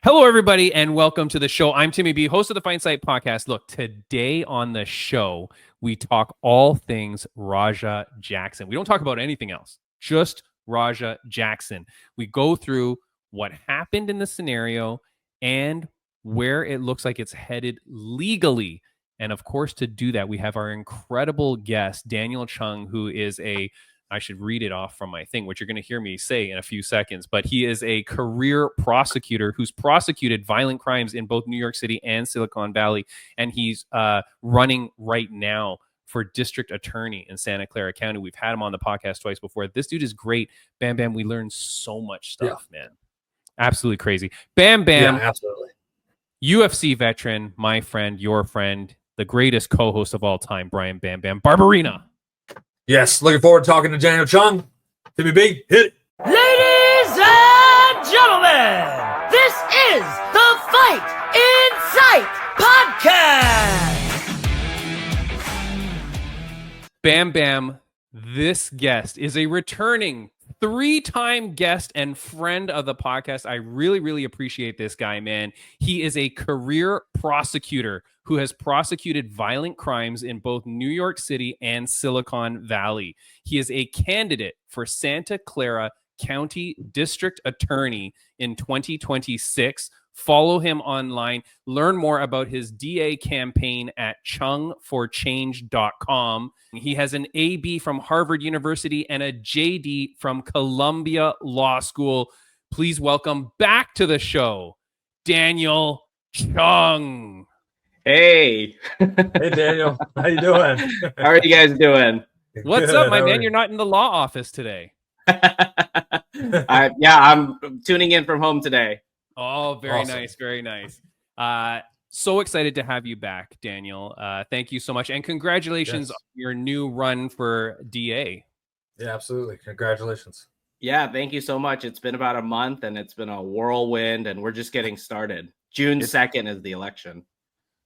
Hello, everybody, and welcome to the show. I'm Timmy B, host of the Findsight Podcast. Look, today on the show, we talk all things Raja Jackson. We don't talk about anything else, just Raja Jackson. We go through what happened in the scenario and where it looks like it's headed legally. And of course, to do that, we have our incredible guest, Daniel Chung, who is I should read it off from my thing, which you're going to hear me say in a few seconds, but he is a career prosecutor who's prosecuted violent crimes in both New York City and Silicon Valley. And he's running right now for district attorney in Santa Clara County. We've had him on the podcast twice before. This dude is great. Bam Bam, we learned so much stuff, man. Absolutely crazy. Bam Bam. Yeah, absolutely. UFC veteran, my friend, your friend, the greatest co-host of all time, Brian Bam Bam Barberina. Yes, looking forward to talking to Daniel Chung. Timmy B, hit it. Ladies and gentlemen, this is the Fight Insight Podcast. Bam Bam, this guest is a returning 3-time guest and friend of the podcast. I really, really appreciate this guy, man. He is a career prosecutor who has prosecuted violent crimes in both New York City and Silicon Valley. He is a candidate for Santa Clara County District Attorney in 2026. Follow him online. Learn more about his DA campaign at chungforchange.com. He has an AB from Harvard University and a JD from Columbia Law School. Please welcome back to the show, Daniel Chung. Hey. Hey, Daniel. How you doing? How are you guys doing? What's up, my man? You're not in the law office today. I'm tuning in from home today. Oh, very Awesome. nice. Very nice. So excited to have you back, Daniel. Thank you so much. And congratulations on your new run for DA. Yeah, absolutely. Congratulations. Yeah, thank you so much. It's been about a month and it's been a whirlwind and we're just getting started. June 2nd is the election.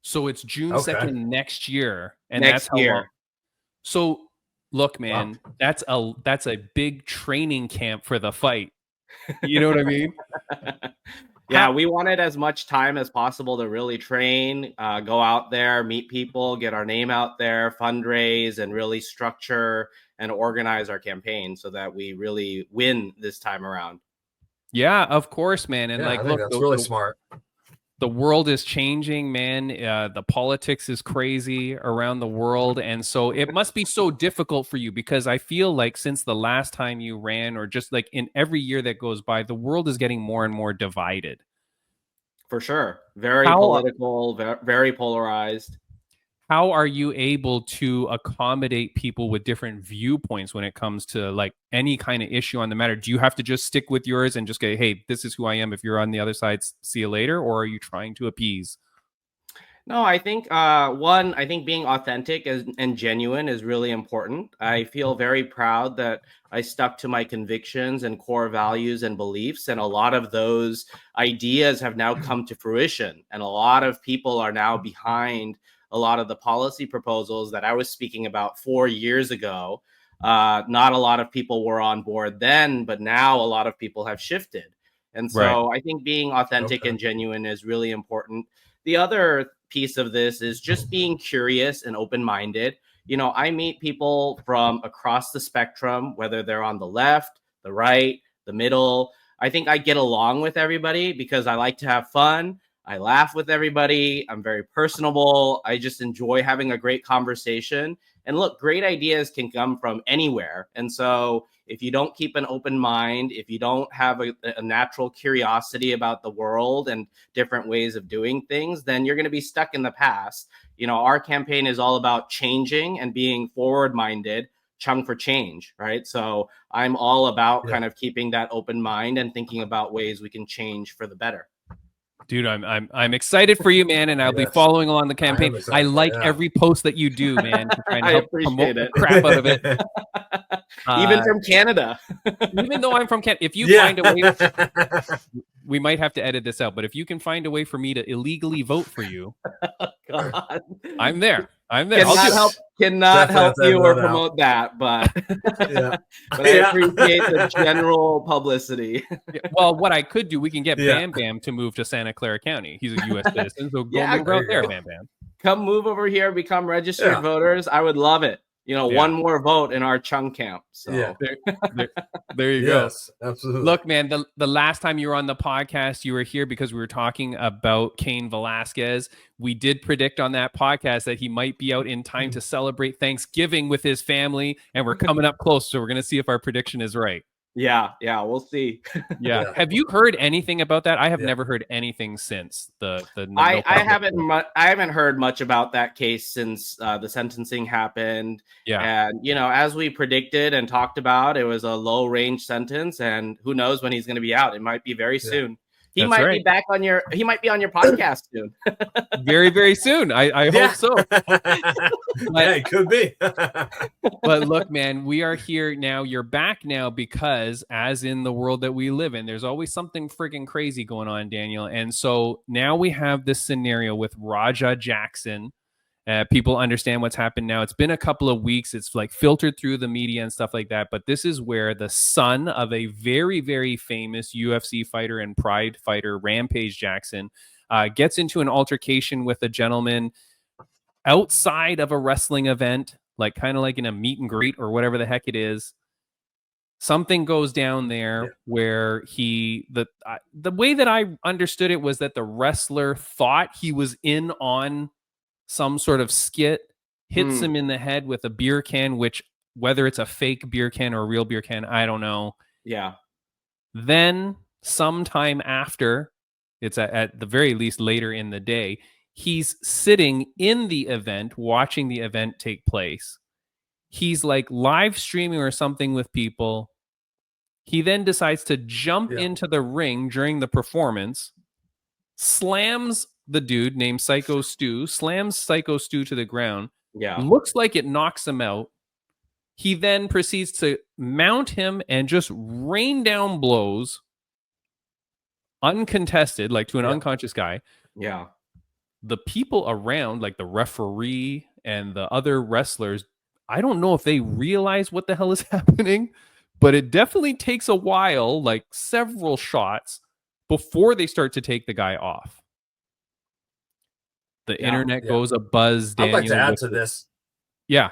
So it's June 2nd next year. And Next that's year. Long. So look, man, that's a big training camp for the fight. You know what I mean? Yeah, we wanted as much time as possible to really train, go out there, meet people, get our name out there, fundraise, and really structure and organize our campaign so that we really win this time around. Yeah, of course, man. And I think that's really smart. The world is changing, man. The politics is crazy around the world. And so it must be so difficult for you because I feel like since the last time you ran or just like in every year that goes by, the world is getting more and more divided. For sure. Very political, very polarized. How are you able to accommodate people with different viewpoints when it comes to like any kind of issue on the matter? Do you have to just stick with yours and just go, hey, this is who I am. If you're on the other side, see you later. Or are you trying to appease? No, I think I think being authentic and genuine is really important. I feel very proud that I stuck to my convictions and core values and beliefs. And a lot of those ideas have now come to fruition. And a lot of people are now behind a lot of the policy proposals that I was speaking about 4 years ago. Not a lot of people were on board then, but now a lot of people have shifted. And so I think being authentic and genuine is really important. The other piece of this is just being curious and open-minded. You know, I meet people from across the spectrum, whether they're on the left, the right, the middle. I think I get along with everybody because I like to have fun. I laugh with everybody. I'm very personable. I just enjoy having a great conversation. And look, great ideas can come from anywhere. And so if you don't keep an open mind, if you don't have a natural curiosity about the world and different ways of doing things, then you're going to be stuck in the past. You know, our campaign is all about changing and being forward-minded, Chung for change, right? So I'm all about kind of keeping that open mind and thinking about ways we can change for the better. Dude, I'm excited for you, man, and I'll be following along the campaign. I like every post that you do, man, to try and help promote the crap out of it. Even from Canada. Even though I'm from Canada, if you find a way, we might have to edit this out, but if you can find a way for me to illegally vote for you, God. I'm there. I'm there. I'll do Cannot help Definitely you have or that out. promote that, but Yeah. but I appreciate the general publicity. Well, what I could do, we can get Yeah. Bam Bam to move to Santa Clara County. He's a U.S. citizen, so go Yeah, move there out you there, go. Bam Bam. Come move over here, become registered Yeah. voters. I would love it. Yeah. One more vote in our Chung camp. So Yeah. There you go. Yes, absolutely. Look, man, the last time you were on the podcast, you were here because we were talking about Cain Velasquez. We did predict on that podcast that he might be out in time to celebrate Thanksgiving with his family, and we're coming up close, so we're going to see if our prediction is right. yeah, we'll see. Yeah. Yeah. Have you heard anything about that? I have Yeah. never heard anything since the I haven't heard much about that case since the sentencing happened. Yeah. And as we predicted and talked about, it was a low range sentence, and who knows when he's going to be out? It might be very soon. He That's might right. be back on your. He might be on your podcast soon. Very, very soon. I hope so. Yeah, it could be. But look, man, we are here now. You're back now because, as in the world that we live in, there's always something freaking crazy going on, Daniel. And so now we have this scenario with Raja Jackson. People understand what's happened now. It's been a couple of weeks. It's like filtered through the media and stuff like that. But this is where the son of a very, very famous UFC fighter and Pride fighter, Rampage Jackson, gets into an altercation with a gentleman outside of a wrestling event, like kind of like in a meet and greet or whatever the heck it is. Something goes down there where the way that I understood it was that the wrestler thought he was in on some sort of skit, hits him in the head with a beer can, which whether it's a fake beer can or a real beer can, I don't know. Yeah. Then sometime after, it's at the very least later in the day, he's sitting in the event, watching the event take place. He's like live streaming or something with people. He then decides to jump into the ring during the performance, slams the dude named Syko Stu, slams Syko Stu to the ground. Yeah. Looks like it knocks him out. He then proceeds to mount him and just rain down blows, uncontested, like to an unconscious guy. Yeah. The people around, like the referee and the other wrestlers, I don't know if they realize what the hell is happening, but it definitely takes a while, like several shots, before they start to take the guy off. The internet goes abuzz. I'd like to add to this. Yeah.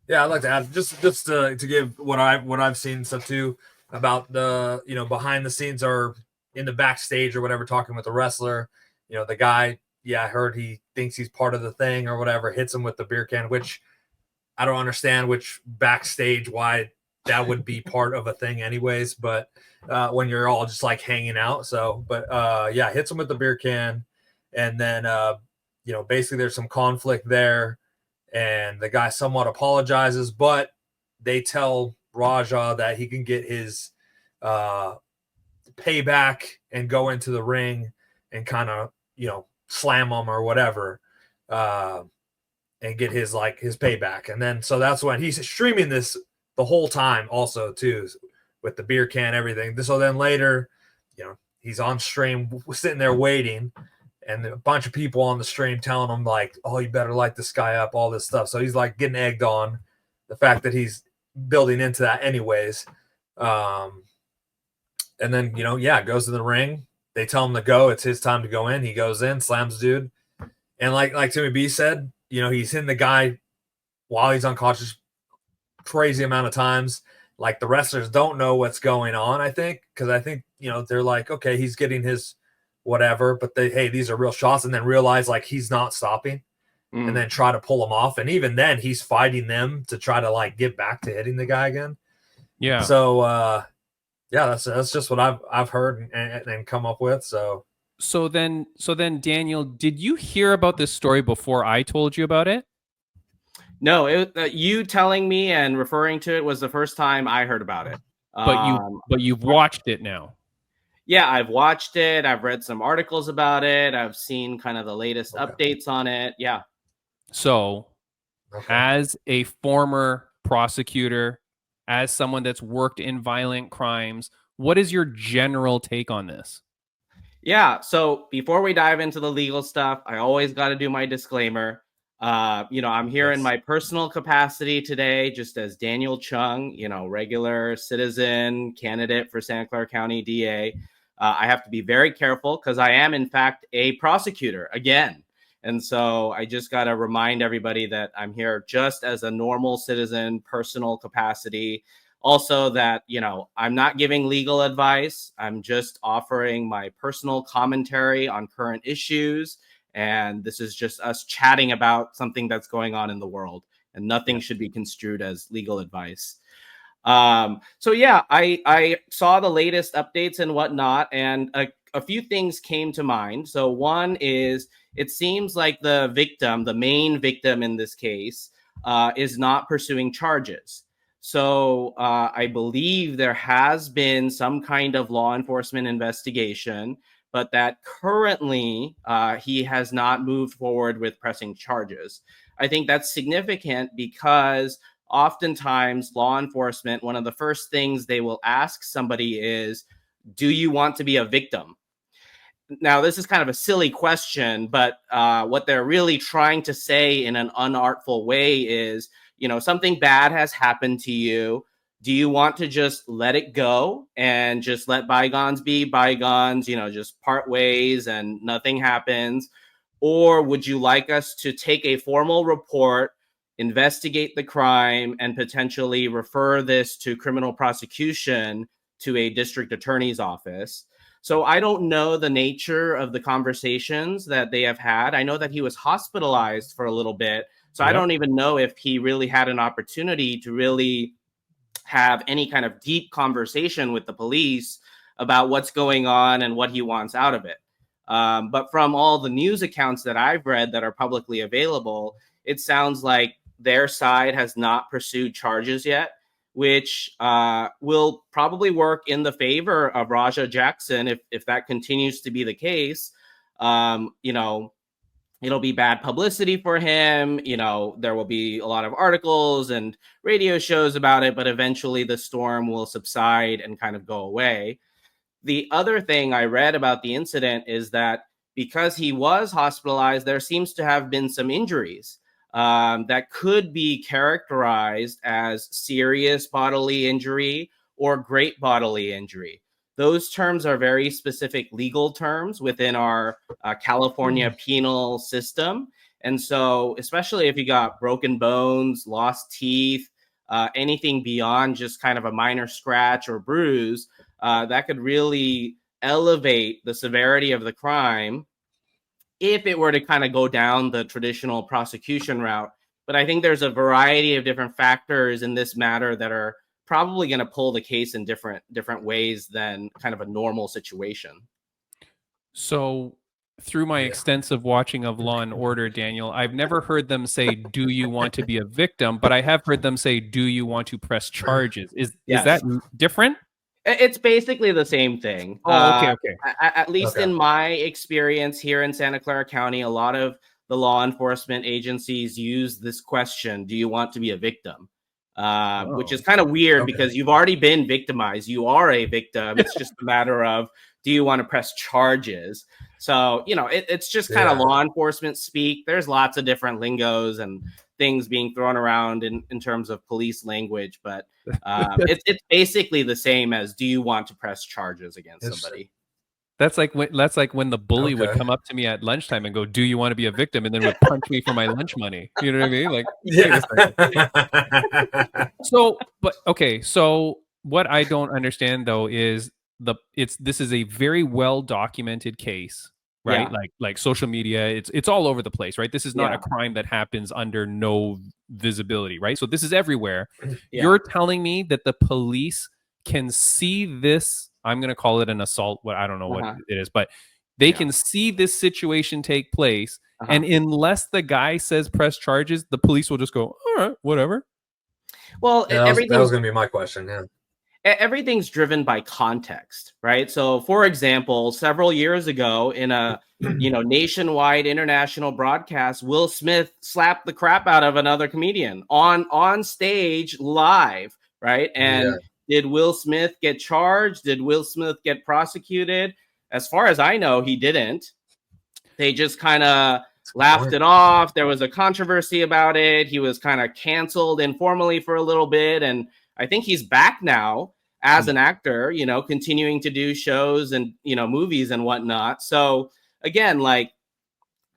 Yeah, I'd like to add just to give what I've seen stuff too about the behind the scenes or in the backstage or whatever, talking with the wrestler. The guy, I heard he thinks he's part of the thing or whatever, hits him with the beer can, which I don't understand which backstage why that would be part of a thing anyways, but when you're all just like hanging out. So, but hits him with the beer can, and then basically there's some conflict there, and the guy somewhat apologizes, but they tell Raja that he can get his payback and go into the ring and kind of slam him or whatever, and get his payback. And then so that's when he's streaming this the whole time also too, with the beer can, everything. So then later, he's on stream sitting there waiting, and a bunch of people on the stream telling him like, oh, you better light this guy up, all this stuff. So he's like getting egged on, the fact that he's building into that anyways. And then, goes to the ring. They tell him to go. It's his time to go in. He goes in, slams dude. And like Timmy B said, he's hitting the guy while he's unconscious crazy amount of times. Like the wrestlers don't know what's going on, I think, because I think, they're like, okay, he's getting his whatever, but these are real shots, and then realize like he's not stopping and then try to pull him off. And even then he's fighting them to try to like get back to hitting the guy again. Yeah. So, that's just what I've heard and come up with. So then Daniel, did you hear about this story before I told you about it? No, you telling me and referring to it was the first time I heard about it. But you've watched it now. Yeah, I've watched it. I've read some articles about it. I've seen kind of the latest updates on it. Yeah. So, as a former prosecutor, as someone that's worked in violent crimes, what is your general take on this? Yeah. So before we dive into the legal stuff, I always got to do my disclaimer. I'm here in Yes. my personal capacity today, just as Daniel Chung, regular citizen candidate for Santa Clara County DA. I have to be very careful because I am, in fact, a prosecutor again. And so I just got to remind everybody that I'm here just as a normal citizen, personal capacity. Also, that, I'm not giving legal advice. I'm just offering my personal commentary on current issues. And this is just us chatting about something that's going on in the world. And nothing should be construed as legal advice. So yeah, I saw the latest updates and whatnot, and a few things came to mind. So one is, it seems like the victim, the main victim in this case, is not pursuing charges. So I believe there has been some kind of law enforcement investigation, but that currently he has not moved forward with pressing charges. I think that's significant because oftentimes law enforcement, one of the first things they will ask somebody is, do you want to be a victim? Now, this is kind of a silly question, but what they're really trying to say in an unartful way is, something bad has happened to you. Do you want to just let it go and just let bygones be bygones, just part ways and nothing happens? Or would you like us to take a formal report, investigate the crime, and potentially refer this to criminal prosecution to a district attorney's office? So I don't know the nature of the conversations that they have had. I know that he was hospitalized for a little bit. So I don't even know if he really had an opportunity to really have any kind of deep conversation with the police about what's going on and what he wants out of it. But from all the news accounts that I've read that are publicly available, it sounds like their side has not pursued charges yet, which will probably work in the favor of Raja Jackson if that continues to be the case. It'll be bad publicity for him. There will be a lot of articles and radio shows about it, but eventually the storm will subside and kind of go away. The other thing I read about the incident is that because he was hospitalized, there seems to have been some injuries that could be characterized as serious bodily injury or great bodily injury. Those terms are very specific legal terms within our California penal system. And so, especially if you got broken bones, lost teeth, anything beyond just kind of a minor scratch or bruise, that could really elevate the severity of the crime if it were to kind of go down the traditional prosecution route. But I think there's a variety of different factors in this matter that are probably going to pull the case in different ways than kind of a normal situation. So through my extensive watching of Law and Order, Daniel, I've never heard them say, do you want to be a victim? But I have heard them say, do you want to press charges? Is that different? It's basically the same thing. Oh, okay. At least in my experience here in Santa Clara County, a lot of the law enforcement agencies use this question, do you want to be a victim? Which is kind of weird because you've already been victimized. You are a victim. It's just a matter of, do you want to press charges? So, it's just kind of law enforcement speak. There's lots of different lingos and things being thrown around in terms of police language, but it's basically the same as, do you want to press charges against somebody? That's like when the bully would come up to me at lunchtime and go, do you want to be a victim? And then would punch me for my lunch money. You know what I mean? Like, So what I don't understand though is this is a very well documented case, right? Like social media, it's all over the place, right? This is not a crime that happens under no visibility, right? So this is everywhere. You're telling me that the police can see this, I'm going to call it an assault, I don't know what it is, but they can see this situation take place, and unless the guy says press charges, the police will just go, all right, whatever. Well, that was going to be my question. Everything's driven by context, right? So, for example, several years ago in a nationwide international broadcast, Will Smith slapped the crap out of another comedian on stage live, right? And did Will Smith get charged? Did Will Smith get prosecuted? as far as I know, he didn't. They just kind of laughed it off. There was a controversy about it. He was kind of canceled informally for a little bit. And I think he's back now as an actor, you know, continuing to do shows and, you know, movies and whatnot. So again, like,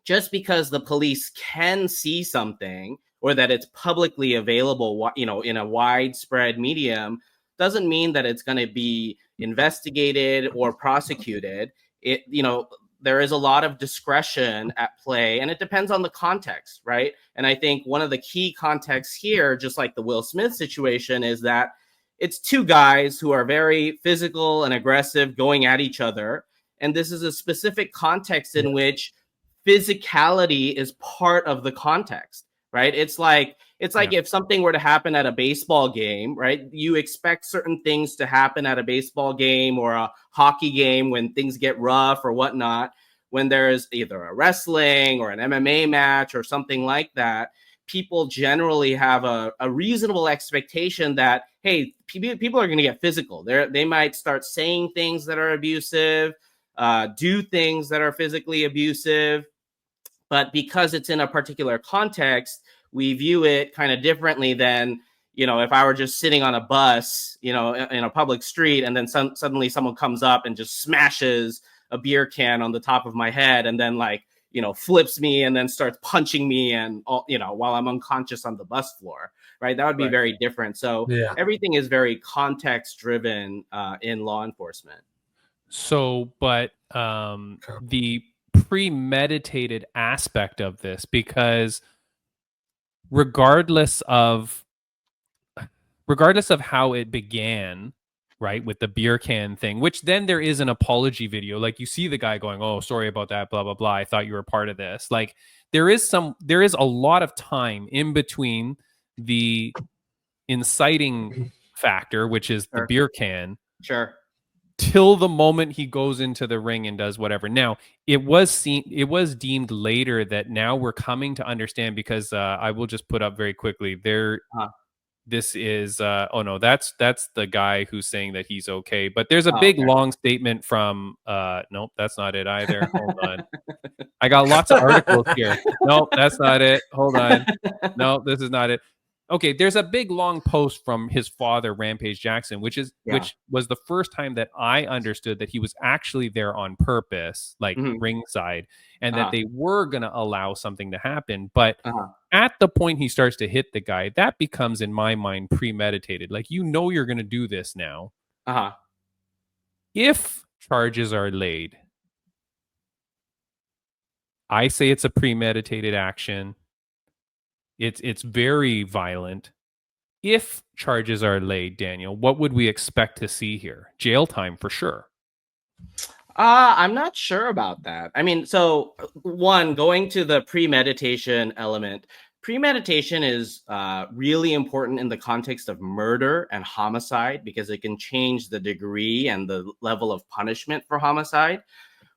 just because the police can see something or that it's publicly available, you know, in a widespread medium, doesn't mean that it's going to be investigated or prosecuted. It, you know, there is a lot of discretion at play, and it depends on the context, right? And I think one of the key contexts here, just like the Will Smith situation, is that it's two guys who are very physical and aggressive going at each other. And this is a specific context in which physicality is part of the context, right? It's like if something were to happen at a baseball game, right? You expect certain things to happen at a baseball game or a hockey game when things get rough or whatnot. When there's either a wrestling or an MMA match or something like that, people generally have a reasonable expectation that, hey, people are going to get physical. They might start saying things that are abusive, do things that are physically abusive. But because it's in a particular context, we view it kind of differently than, you know, if I were just sitting on a bus, you know, in a public street, and then suddenly someone comes up and just smashes a beer can on the top of my head and then, like, you know, flips me and then starts punching me and, you know, while I'm unconscious on the bus floor, right? That would be very different. So everything is very context driven in law enforcement. So, but the premeditated aspect of this, because regardless of how it began, right, with the beer can thing, which then there is an apology video, like you see the guy going, oh, sorry about that, blah blah blah, I thought you were part of this. Like there is a lot of time in between the inciting factor, which is the beer can, till the moment he goes into the ring and does whatever. Now, it was deemed later that now we're coming to understand, because I will just put up very quickly there. This is oh no, that's the guy who's saying that he's okay. But there's a big long statement from nope, that's not it either. Hold on. I got lots of articles here. Nope, that's not it. Hold on. No, this is not it. Okay, there's a big long post from his father, Rampage Jackson, which was the first time that I understood that he was actually there on purpose, like ringside, and that they were going to allow something to happen. But at the point he starts to hit the guy, that becomes, in my mind, premeditated. Like, you know, you're going to do this now. If charges are laid, I say it's a premeditated action. It's very violent. If charges are laid, Daniel, what would we expect to see here? Jail time for sure. I'm not sure about that. I mean, so one, going to the premeditation element, premeditation is really important in the context of murder and homicide, because it can change the degree and the level of punishment for homicide.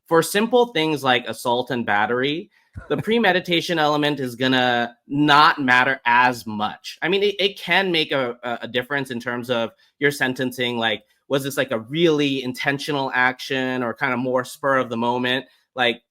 For simple things like assault and battery, the premeditation element is gonna not matter as much. I mean, it can make a difference in terms of your sentencing. Like, was this like a really intentional action or kind of more spur of the moment? Like,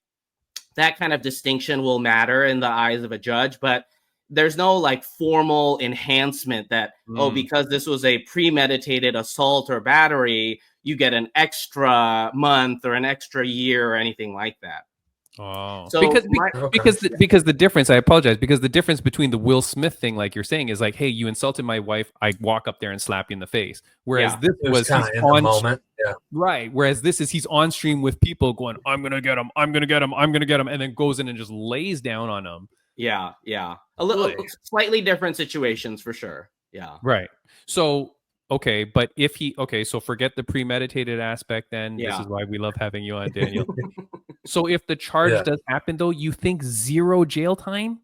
that kind of distinction will matter in the eyes of a judge, but there's no like formal enhancement that, oh, because this was a premeditated assault or battery, you get an extra month or an extra year or anything like that. Oh, so because the difference, I apologize, because the difference between the Will Smith thing, like you're saying, is like, hey, you insulted my wife, I walk up there and slap you in the face. Whereas this was kind of in the moment. Right. Whereas this is, he's on stream with people going, I'm going to get him, I'm going to get him, I'm going to get him, and then goes in and just lays down on them. Yeah. A little slightly different situations for sure. Yeah. Right. So, okay, but if so forget the premeditated aspect then. This is why we love having you on, Daniel. So if the charge does happen, though, you think 0 jail time?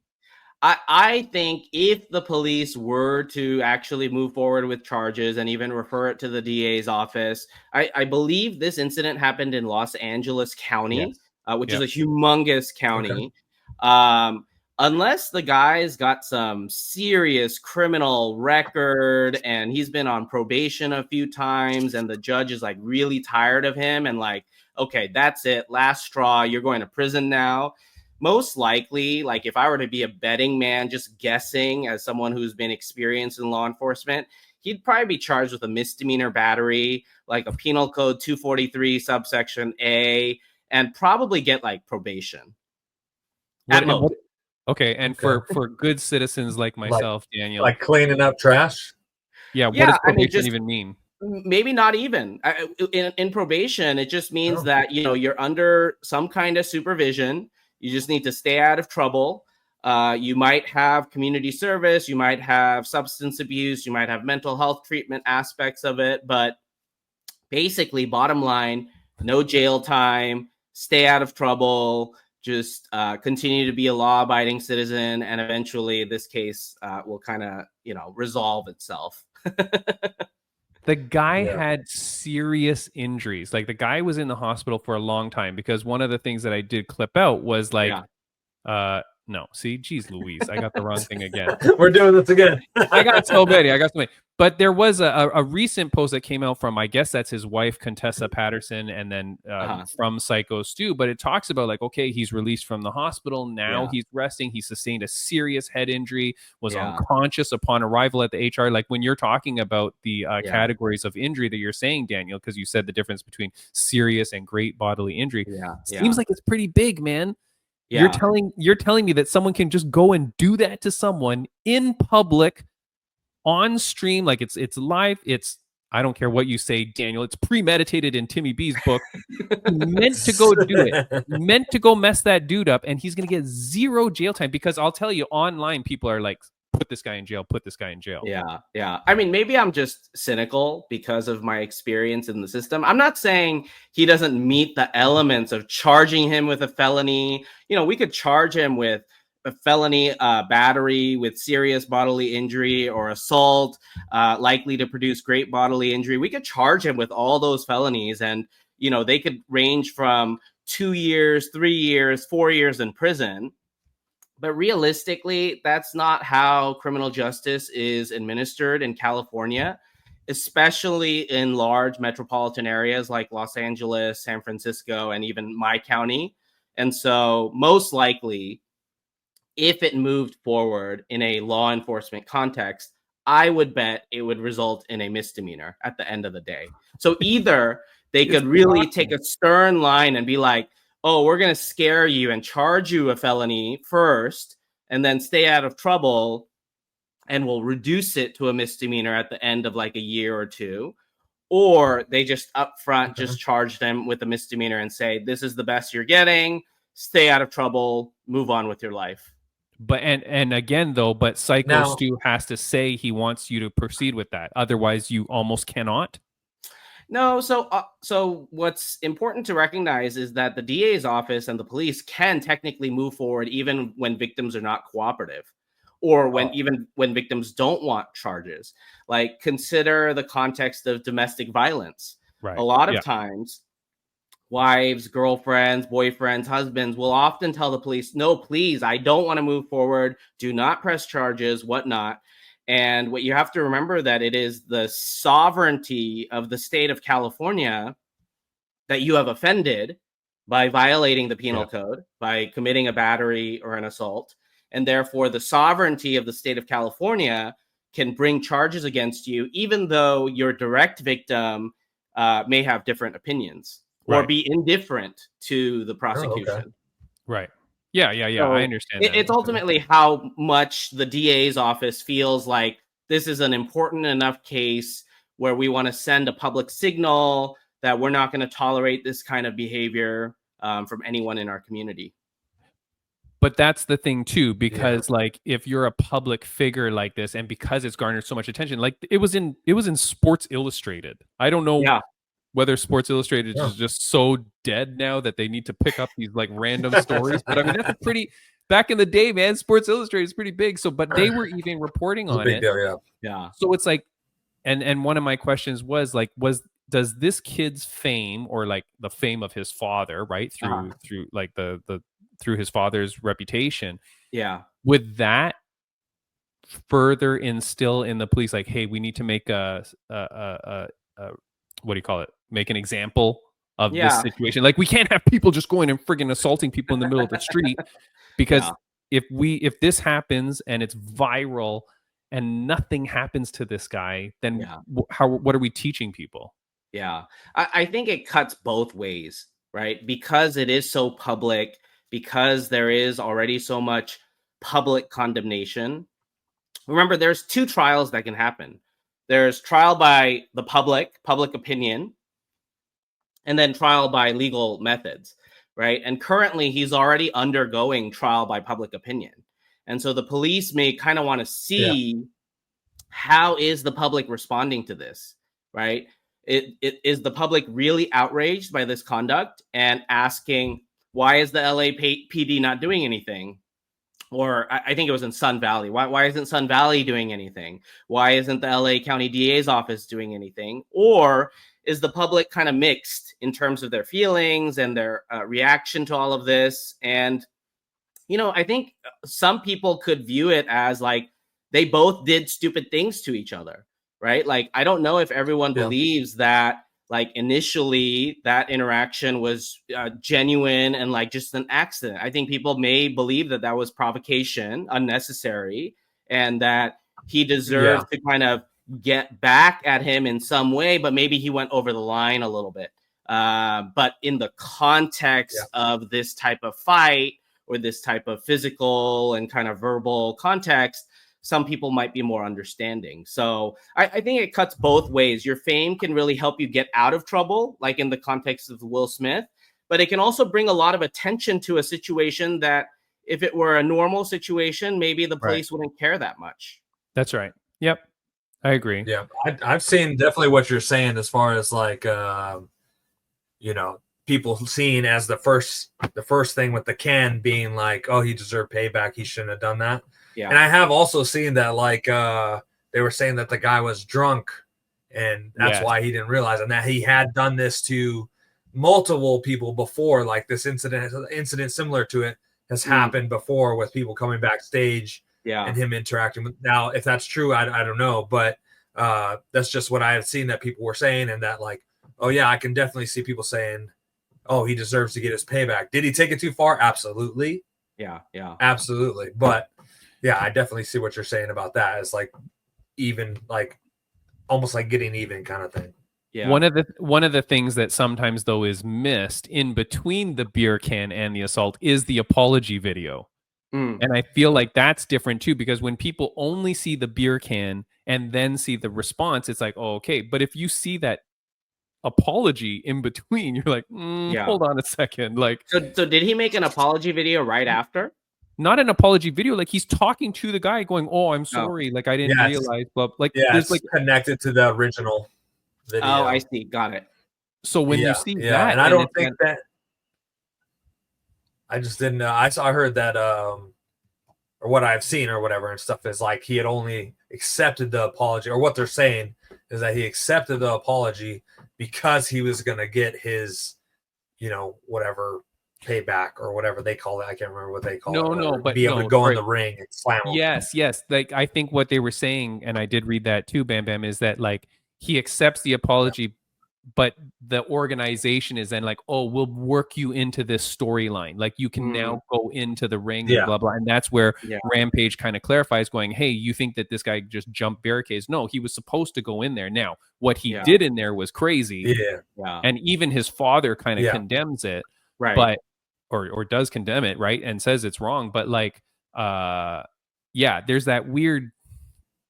I think if the police were to actually move forward with charges and even refer it to the DA's office, I believe this incident happened in Los Angeles County, which is a humongous county. unless the guy's got some serious criminal record and he's been on probation a few times and the judge is like really tired of him and like, okay, that's it, last straw, you're going to prison now. Most likely, like if I were to be a betting man, just guessing as someone who's been experienced in law enforcement, he'd probably be charged with a misdemeanor battery, like a penal code 243 subsection A, and probably get like probation. At most. Okay, and for good citizens like myself, Daniel, like cleaning up trash. Yeah, what does probation even mean? Maybe not even. In probation, it just means that you're under some kind of supervision. You just need to stay out of trouble. You might have community service, you might have substance abuse, you might have mental health treatment aspects of it, but basically, bottom line, no jail time, stay out of trouble. Just continue to be a law-abiding citizen, and eventually this case will kind of, resolve itself. The guy had serious injuries. Like the guy was in the hospital for a long time because one of the things that I did clip out was like, no, see, geez, Louise, I got the wrong thing again. We're doing this again. I got so many. But there was a recent post that came out from, I guess that's his wife, Contessa Patterson, and then from Syko Stu. But it talks about like, okay, he's released from the hospital. Now he's resting. He sustained a serious head injury, was unconscious upon arrival at the HR. Like when you're talking about the categories of injury that you're saying, Daniel, because you said the difference between serious and great bodily injury. Seems like it's pretty big, man. You're telling me that someone can just go and do that to someone in public, on stream, like it's live. It's, I don't care what you say, Daniel. It's premeditated in Timmy B's book. Meant to go do it. Meant to go mess that dude up, and he's gonna get 0 jail time because I'll tell you, online people are like, put this guy in jail. Put this guy in jail. Yeah. I mean, maybe I'm just cynical because of my experience in the system. I'm not saying he doesn't meet the elements of charging him with a felony. We could charge him with a felony battery with serious bodily injury or assault likely to produce great bodily injury. We could charge him with all those felonies, and they could range from 2 years, 3 years, 4 years in prison. But realistically, that's not how criminal justice is administered in California, especially in large metropolitan areas like Los Angeles, San Francisco, and even my county. And so most likely, if it moved forward in a law enforcement context, I would bet it would result in a misdemeanor at the end of the day. So either they could really take a stern line and be like, oh, we're going to scare you and charge you a felony first, and then stay out of trouble, and we'll reduce it to a misdemeanor at the end of like a year or two. Or they just upfront just charge them with a misdemeanor and say, this is the best you're getting, stay out of trouble, move on with your life. But and again though, but Syko Stu has to say he wants you to proceed with that. Otherwise, you almost cannot. No, so what's important to recognize is that the DA's office and the police can technically move forward even when victims are not cooperative, or when victims don't want charges. Like consider the context of domestic violence. Right. A lot of times, wives, girlfriends, boyfriends, husbands will often tell the police, no, please, I don't want to move forward. Do not press charges, whatnot. And what you have to remember that it is the sovereignty of the state of California that you have offended by violating the penal code, by committing a battery or an assault. And therefore, the sovereignty of the state of California can bring charges against you, even though your direct victim may have different opinions or be indifferent to the prosecution. Right. Yeah. So I understand. It's ultimately how much the DA's office feels like this is an important enough case where we want to send a public signal that we're not going to tolerate this kind of behavior from anyone in our community. But that's the thing too, because like if you're a public figure like this, and because it's garnered so much attention, like it was in Sports Illustrated. I don't know whether Sports Illustrated is just so dead now that they need to pick up these like random stories. But I mean, that's a pretty, back in the day, man, Sports Illustrated is pretty big. So, but they were even reporting on it. Yeah. So it's like, and one of my questions was like, does this kid's fame, or like the fame of his father, right, through like through his father's reputation, Yeah. Would that further instill in the police, like, hey, we need to make a what do you call it? Make an example of this Yeah. situation. Like, we can't have people just going and friggin' assaulting people in the middle of the street, because Yeah. if this happens and it's viral and nothing happens to this guy, then Yeah. what are we teaching people? Yeah. I think it cuts both ways, right? Because it is so public, because there is already so much public condemnation. Remember, there's two trials that can happen. There's trial by the public opinion, and then trial by legal methods, right? And currently he's already undergoing trial by public opinion. And so the police may kind of want to see how is the public responding to this, right? It is the public really outraged by this conduct and asking, why is the LAPD not doing anything? Or I think it was in Sun Valley. Why isn't Sun Valley doing anything? Why isn't the LA County DA's office doing anything? Or is the public kind of mixed in terms of their feelings and their reaction to all of this? And, I think some people could view it as like they both did stupid things to each other, right? Like, I don't know if everyone believes that, like, initially that interaction was genuine and like just an accident. I think people may believe that that was provocation, unnecessary, and that he deserved to kind of get back at him in some way, but maybe he went over the line a little bit. But in the context of this type of fight or this type of physical and kind of verbal context, some people might be more understanding. So I think it cuts both ways. Your fame can really help you get out of trouble, like in the context of Will Smith, but it can also bring a lot of attention to a situation that if it were a normal situation, maybe the police wouldn't care that much. That's right. Yep. I agree. Yeah. I've seen definitely what you're saying as far as like, people seeing as the first thing with the can being like, oh, he deserved payback. He shouldn't have done that. Yeah. And I have also seen that, like, they were saying that the guy was drunk and that's why he didn't realize, and that he had done this to multiple people before. Like, this incident similar to it has happened before with people coming backstage and him interacting with. Now, if that's true, I don't know, but that's just what I have seen that people were saying, and that, like, oh yeah, I can definitely see people saying, oh, he deserves to get his payback. Did he take it too far? Absolutely. Yeah. Absolutely. But yeah, I definitely see what you're saying about that. It's like even, like, almost like getting even kind of thing. Yeah. One of the things that sometimes, though, is missed in between the beer can and the assault is the apology video. And I feel like that's different too, because when people only see the beer can and then see the response, it's like, oh, okay. But if you see that apology in between, you're like, hold on a second. Like, so did he make an apology video right after? Not an apology video. Like, he's talking to the guy going, oh, I'm sorry. Like, I didn't realize. But like, there's like connected to the original video. Oh, I see. Got it. So when you see that, and I don't think that, I just didn't know. I heard that, or what I've seen or whatever and stuff, is like he had only accepted the apology, or what they're saying is that he accepted the apology because he was going to get his, whatever payback or whatever they call it. I can't remember what they call it. No, but be able to go in the ring and slam him. Yes. Like, I think what they were saying, and I did read that too, Bam Bam, is that, like, he accepts the apology, but the organization is then like, oh, we'll work you into this storyline. Like, you can now go into the ring and blah, blah. And that's where Rampage kind of clarifies, going, hey, you think that this guy just jumped barricades? No, he was supposed to go in there. Now, what he did in there was crazy. Yeah. And even his father kind of condemns it. Right. But or does condemn it, right? And says it's wrong. But like, there's that weird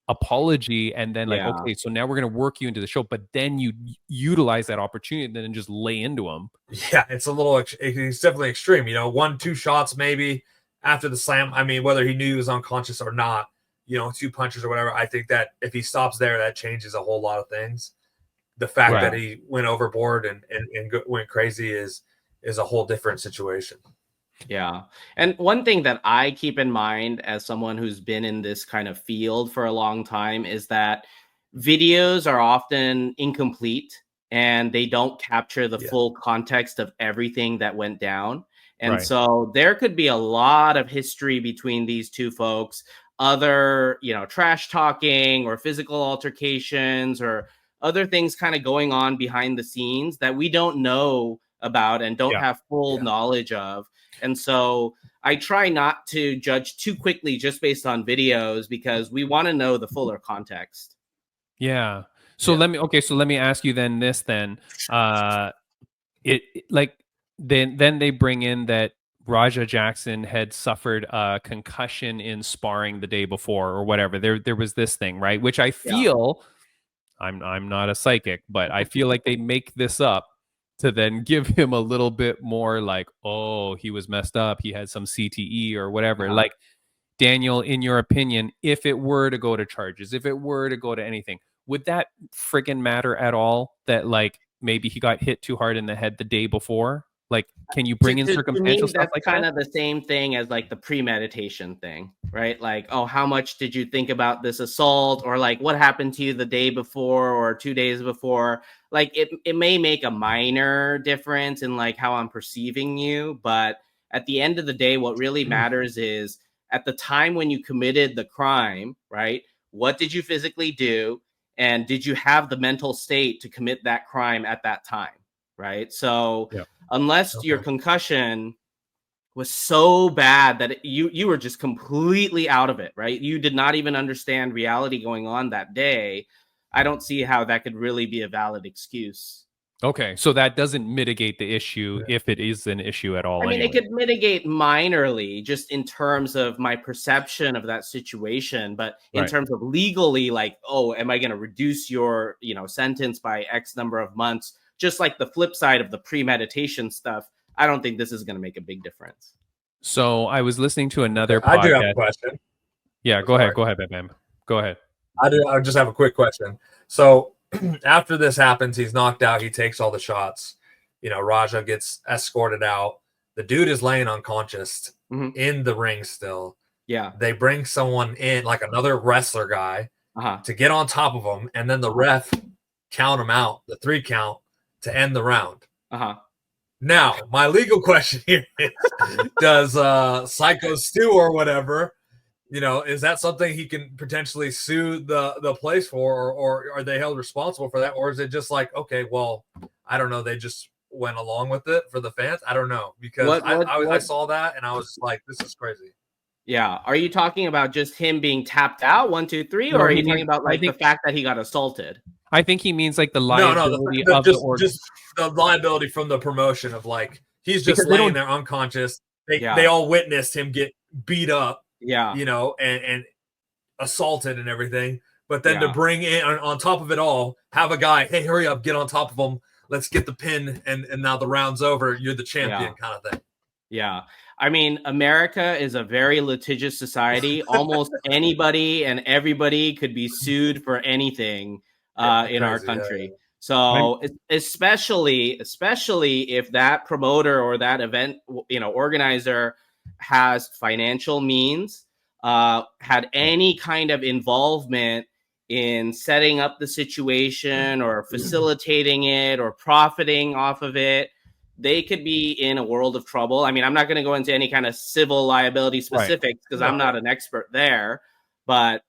apology, and then like, okay, so now we're going to work you into the show, but then you utilize that opportunity and then just lay into him. Yeah, it's a little, it's definitely extreme, 1-2 shots maybe after the slam. I mean, whether he knew he was unconscious or not, 2 punches or whatever. I think that if he stops there, that changes a whole lot of things. The fact that he went overboard and went crazy is a whole different situation. Yeah. And one thing that I keep in mind as someone who's been in this kind of field for a long time is that videos are often incomplete and they don't capture the full context of everything that went down. And so there could be a lot of history between these two folks, other, trash talking or physical altercations or other things kind of going on behind the scenes that we don't know about and don't have full knowledge of. And so I try not to judge too quickly just based on videos because we want to know the fuller context. Yeah. So let me ask you then this then. Then they bring in that Raja Jackson had suffered a concussion in sparring the day before or whatever. There was this thing, right? Which I feel I'm not a psychic, but I feel like they make this up to then give him a little bit more like, oh, he was messed up. He had some CTE or whatever. Like, Daniel, in your opinion, if it were to go to charges, if it were to go to anything, would that friggin' matter at all? That like maybe he got hit too hard in the head the day before? Like, can you bring in circumstantial stuff like that? That's kind of the same thing as like the premeditation thing, right? Like, oh, how much did you think about this assault? Or like, what happened to you the day before or 2 days before? Like, it may make a minor difference in like how I'm perceiving you. But at the end of the day, what really matters is at the time when you committed the crime, right? What did you physically do? And did you have the mental state to commit that crime at that time, right? So unless your concussion was so bad that you were just completely out of it, right? You did not even understand reality going on that day. I don't see how that could really be a valid excuse. Okay, so that doesn't mitigate the issue if it is an issue at all. I mean, it could mitigate minorly just in terms of my perception of that situation, but in terms of legally, like, oh, am I going to reduce your, sentence by X number of months? Just like the flip side of the premeditation stuff, I don't think this is going to make a big difference. So I was listening to another podcast. I do have a question. Yeah, go ahead, Bam. Go ahead. I just have a quick question. So after this happens, he's knocked out. He takes all the shots. Raja gets escorted out. The dude is laying unconscious in the ring still. Yeah. They bring someone in, like another wrestler guy, to get on top of him, and then the ref count him out, the 3 count, to end the round. Now, my legal question here is, does Syko Stu or whatever, is that something he can potentially sue the place for, or are they held responsible for that? Or is it just like, okay, well, I don't know, they just went along with it for the fans? I don't know, because I saw that and I was like, this is crazy. Yeah. Are you talking about just him being tapped out, 1, 2, 3, or are you talking about like the fact that he got assaulted? I think he means like the liability of the order. Just the liability from the promotion of like, he's just laying there unconscious. They all witnessed him get beat up. And assaulted and everything, but then to bring in on top of it all, have a guy, hey, hurry up, get on top of him, let's get the pin, and now the round's over, you're the champion, kind of thing. I mean, America is a very litigious society. Almost anybody and everybody could be sued for anything in our country. So especially if that promoter or that event organizer has financial means, had any kind of involvement in setting up the situation or facilitating it or profiting off of it, they could be in a world of trouble. I mean, I'm not going to go into any kind of civil liability specifics because I'm not an expert there, but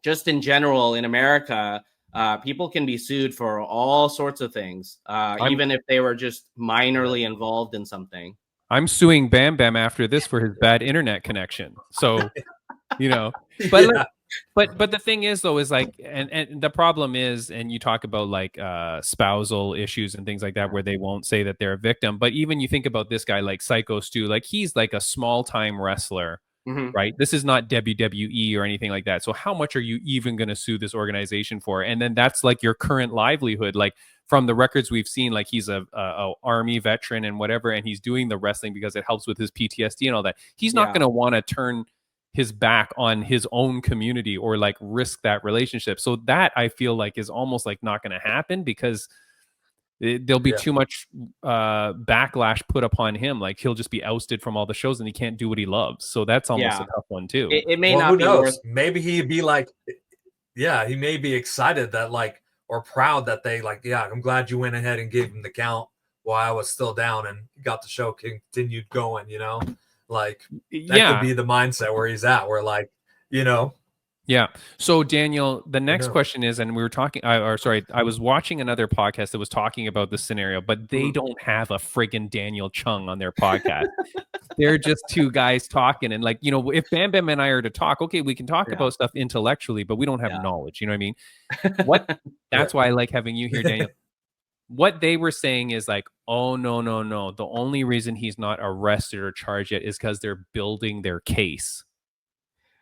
just in general in America, people can be sued for all sorts of things, even if they were just minorly involved in something. I'm suing Bam Bam after this for his bad internet connection. So, but the thing is though, is like, and the problem is, and you talk about like spousal issues and things like that, where they won't say that they're a victim. But even you think about this guy like Syko Stu, like he's like a small time wrestler, right? This is not WWE or anything like that. So how much are you even going to sue this organization for? And then that's like your current livelihood. Like from the records we've seen, like he's a army veteran and whatever, and he's doing the wrestling because it helps with his PTSD and all that. He's not going to want to turn his back on his own community or like risk that relationship. So that I feel like is almost like not going to happen because there'll be too much backlash put upon him. Like he'll just be ousted from all the shows and he can't do what he loves. So that's almost a tough one too. It may not be worth. Maybe he'd be like, he may be excited that like, or proud that they like, I'm glad you went ahead and gave him the count, while I was still down and got the show continued going, you know, like that Yeah. could be the mindset where he's at, where like, you know. Yeah. So Daniel, the next know. question is, and we were talking, I was watching another podcast that was talking about this scenario, but they don't have a friggin' Daniel Chung on their podcast. They're just two guys talking. And like, you know, if Bam Bam and I are to talk, okay, we can talk about stuff intellectually, but we don't have knowledge. You know what I mean? That's why I like having you here, Daniel. What they were saying is like, oh, no. The only reason he's not arrested or charged yet is because they're building their case.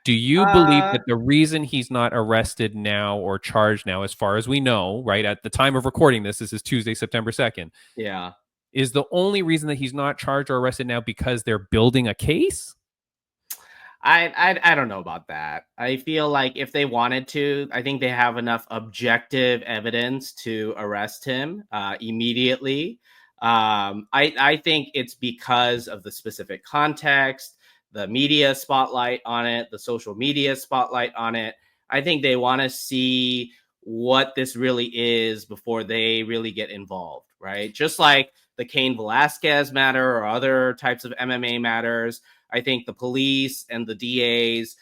Do you believe that the reason he's not arrested now or charged now, as far as we know, right, at the time of recording this is Tuesday, September 2nd. Yeah. Is the only reason that he's not charged or arrested now because they're building a case? I don't know about that. I feel like if they wanted to, I think they have enough objective evidence to arrest him immediately. I think it's because of the specific context, the media spotlight on it, the social media spotlight on it. I think they want to see what this really is before they really get involved, right? Just like the Cain Velasquez matter or other types of MMA matters, I think the police and the DAs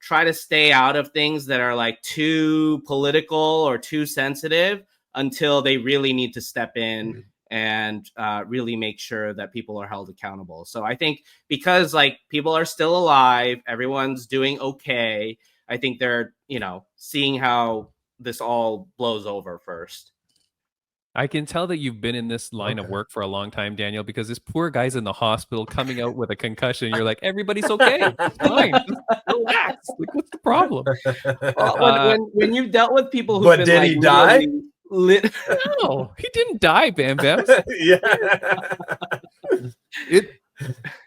try to stay out of things that are like too political or too sensitive until they really need to step in and really make sure that people are held accountable. So I think because like people are still alive, everyone's doing okay. I think they're, you know, seeing how this all blows over first. I can tell that you've been in this line of work for a long time, Daniel, because this poor guy's in the hospital coming out with a concussion. You're like, everybody's okay. It's fine. Just relax. Like, what's the problem? When you've dealt with people who, but did he die? No, he didn't die, Bam Bam.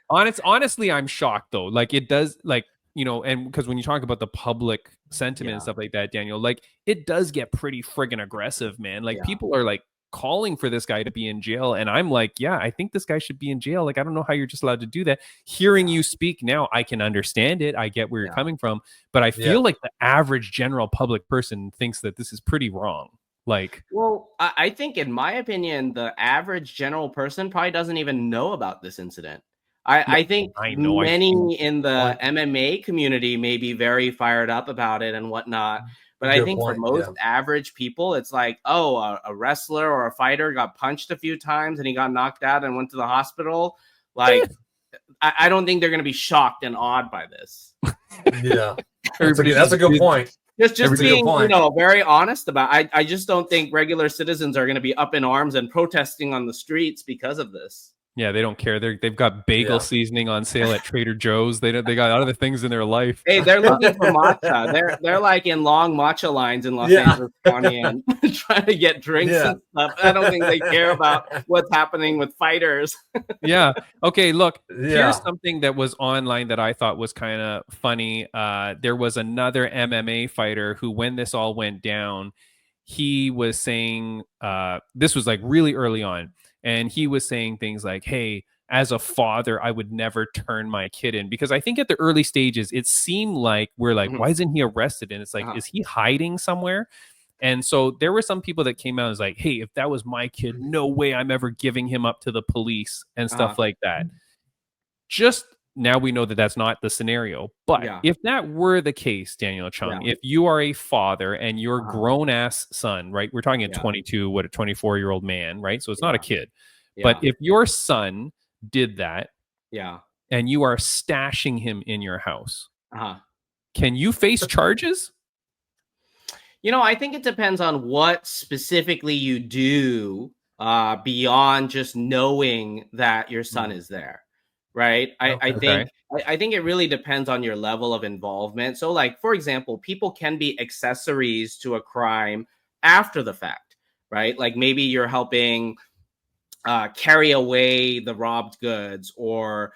Honestly, I'm shocked though. Like it does, like, you know, and because when you talk about the public sentiment and stuff like that, Daniel, like it does get pretty friggin' aggressive, man. Like people are like calling for this guy to be in jail, and I'm like, yeah, I think this guy should be in jail. Like I don't know how you're just allowed to do that. Hearing you speak now, I can understand it. I get where you're coming from, but I feel like the average general public person thinks that this is pretty wrong. Like, well, I think in my opinion, the average general person probably doesn't even know about this incident. I think many in the MMA community may be very fired up about it and whatnot. But I think for most average people, it's like, oh, a wrestler or a fighter got punched a few times and he got knocked out and went to the hospital. Like, I don't think they're going to be shocked and awed by this. Yeah, that's a good point. Just being, you know, very honest about it. I just don't think regular citizens are going to be up in arms and protesting on the streets because of this. Yeah, they don't care. They've got bagel seasoning on sale at Trader Joe's. They got other things in their life. Hey, they're looking for matcha. They're like in long matcha lines in Los Angeles County and trying to get drinks and stuff. I don't think they care about what's happening with fighters. Yeah. Okay. Look, here's something that was online that I thought was kind of funny. There was another MMA fighter who, when this all went down, he was saying, this was like really early on. And he was saying things like, hey, as a father, I would never turn my kid in. Because I think at the early stages, it seemed like we're like, why isn't he arrested? And it's like, is he hiding somewhere? And so there were some people that came out and was like, hey, if that was my kid, no way I'm ever giving him up to the police and stuff like that. Just now we know that that's not the scenario. But if that were the case, Daniel Chung, if you are a father and your grown-ass son, right? We're talking a 24-year-old man, right? So it's not a kid. But if your son did that and you are stashing him in your house, can you face charges? You know, I think it depends on what specifically you do beyond just knowing that your son is there. Right. I think it really depends on your level of involvement. So like, for example, people can be accessories to a crime after the fact. Right. Like maybe you're helping carry away the robbed goods or,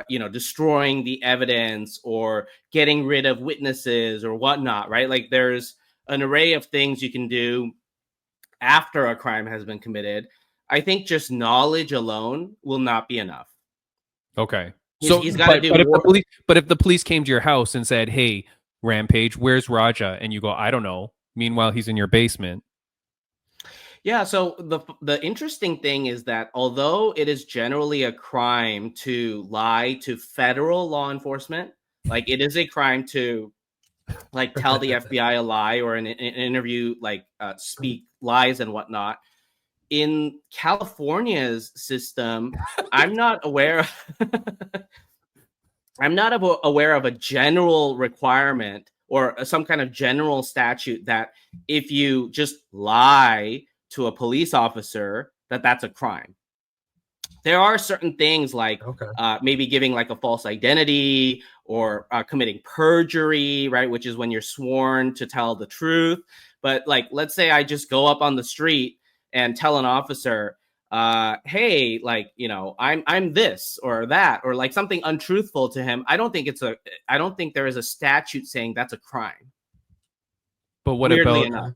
you know, destroying the evidence or getting rid of witnesses or whatnot. Right. Like there's an array of things you can do after a crime has been committed. I think just knowledge alone will not be enough. Okay. So he's got to do but if the police came to your house and said, hey, Rampage, where's Raja? And you go, I don't know. Meanwhile, he's in your basement. Yeah, so the interesting thing is that although it is generally a crime to lie to federal law enforcement, like it is a crime to like tell the FBI a lie or in an interview, like speak lies and whatnot. In California's system, I'm not aware. I'm not aware of a general requirement or some kind of general statute that if you just lie to a police officer, that's a crime. There are certain things like Okay. maybe giving like a false identity or committing perjury, right? Which is when you're sworn to tell the truth. But like, let's say I just go up on the street and tell an officer, hey, like, you know, I'm this or that, or like something untruthful to him. I don't think there is a statute saying that's a crime. But what Weirdly about, enough.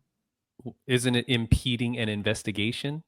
isn't it impeding an investigation?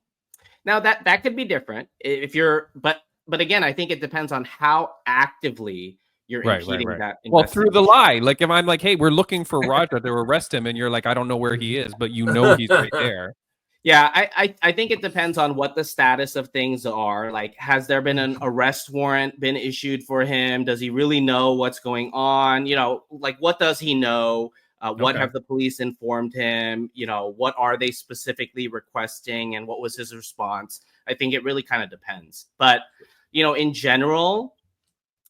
Now that could be different if you're, but again, I think it depends on how actively you're impeding that. Well, through the lie, like if I'm like, hey, we're looking for Roger to arrest him, and you're like, I don't know where he is, but you know he's right there. Yeah, I think it depends on what the status of things are. Like, has there been an arrest warrant been issued for him? Does he really know what's going on? You know, like what does he know? What have the police informed him? You know, what are they specifically requesting and what was his response? I think it really kind of depends. But, you know, in general,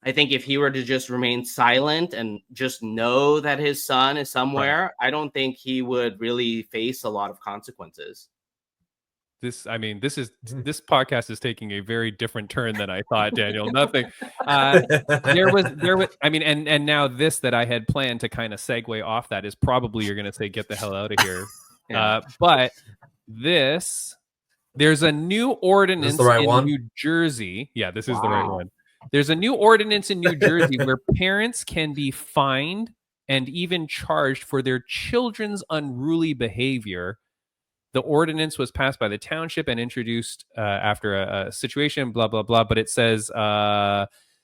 I think if he were to just remain silent and just know that his son is somewhere, I don't think he would really face a lot of consequences. This podcast is taking a very different turn than I thought, Daniel. Nothing. There was. I mean, and now this that I had planned to kind of segue off that is probably you're going to say, "Get the hell out of here." Yeah. But there's a new ordinance in New Jersey. Yeah, this is the right one. There's a new ordinance in New Jersey where parents can be fined and even charged for their children's unruly behavior. The ordinance was passed by the township and introduced after a situation, blah, blah, blah. But it says